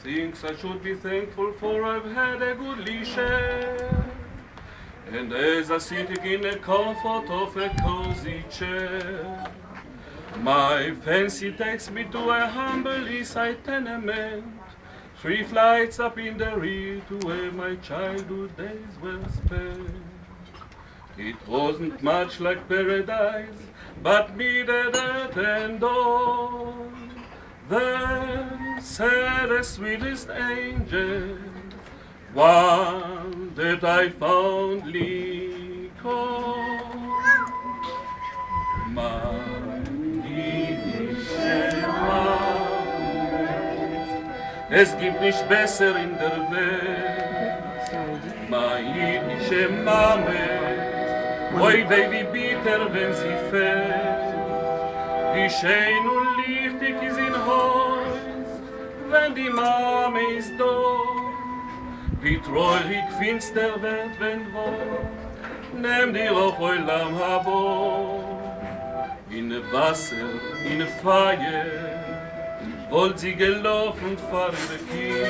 Things I should be thankful for, I've had a goodly share. And as I sit in the comfort of a cozy chair, my fancy takes me to a humble east side tenement, 3 flights up in the rear to where my childhood days were spent. It wasn't much like paradise, but me the dirt and all. Then said the sweetest angel, one that I fondly call my jüdische Mama. Es gibt nicht besser in der Welt, meine jüdische Mama. Oi weh, wie bitter, wenn sie fällt, wie schön und lichtig ist in Haus, wenn die Mama ist da. Wie treurig finster wird, wenn Wort, nimm dir auch Olam Habo. In Wasser, in Feuer, wollt sie gelaufen fahren Kiel.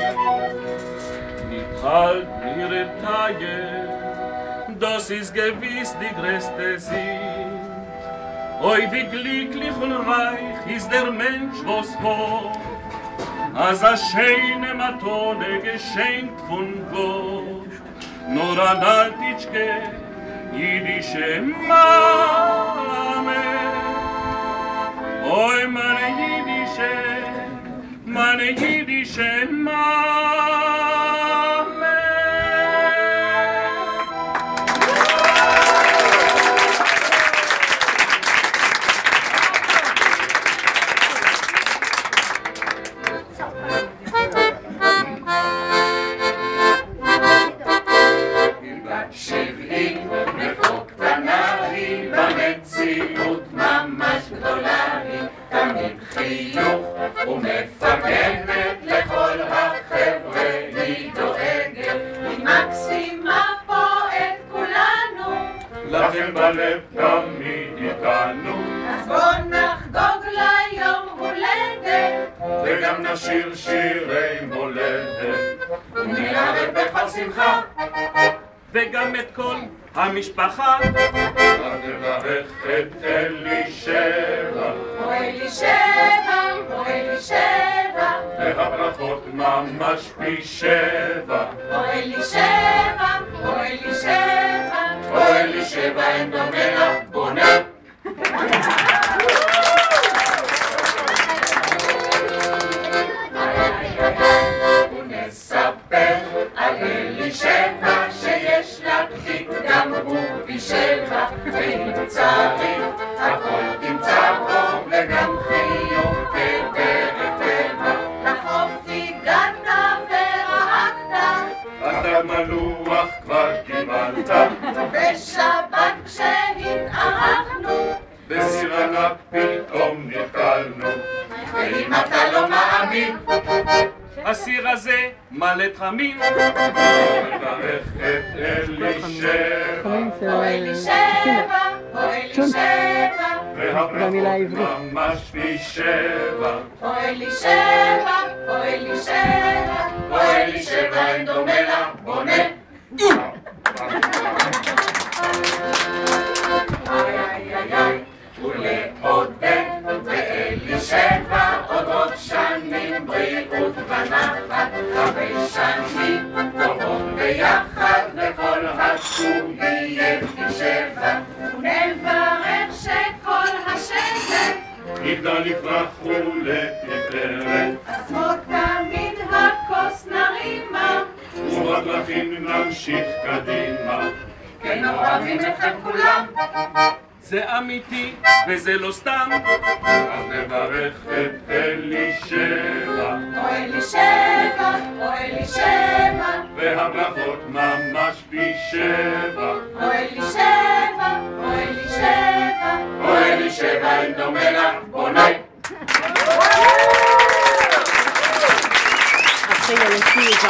Nicht halt ihre Taille, das ist gewiss die größte Sinn. Oi, wie glücklich und reich ist der Mensch, was hoch, als a schöne Matone geschenkt von Gott. Nur an altitschke, jüdische Mame. Oi, meine jüdische Mame. ומפרגנת לכל החבר'ה, היא דואגת, היא מקסימה פה את כולנו, לכם בלב תמיד איתנו. אז בוא נחגוג ליום הולדת, וגם נשיר שירי מולדת, ונלמד בכל שמחה, וגם את כל המשפחה. אז נברך את אלישבע, או אלישבע, או אלישבע, והברכות ממש פי 7. או אלישבע, או אלישבע, או אלישבע אין דומה לך בונה. ונספר על אלישבע שיש לה תיק גם הוא פי 7, ואם צריך הכל תמצא בו וגם חיוך כדרך טבע. לחוף הגעת ורעקת, אז גם הלוח כבר קיבלת, בשבת כשהתארחנו, בסיר ענק פתאום נתקלנו. ואם אתה לא מאמין, הסיר הזה מלא תחמים. נברך את אלישבע, או אלישבע, או אלישבע, והברכות ממש פי 7. או אלישבע, או אלישבע, או אלישבע אין דומה לה בונה. איי איי איי איי, ולעודד ואלישבע עוד שנים בריאות ונחת, הרבה שנים טובות ביחד וכל השום יהיה פי 7. ונברך שכל השבט יגדל לפרח ולתפארת, כמו תמיד הכוס נרימה, ובדרכים נמשיך קדימה. כן אוהבים אתכם כולם, זה אמיתי וזה לא סתם. אז נברך את אלישבע, או אלישבע, או אלישבע, והברכות ממש פי 7.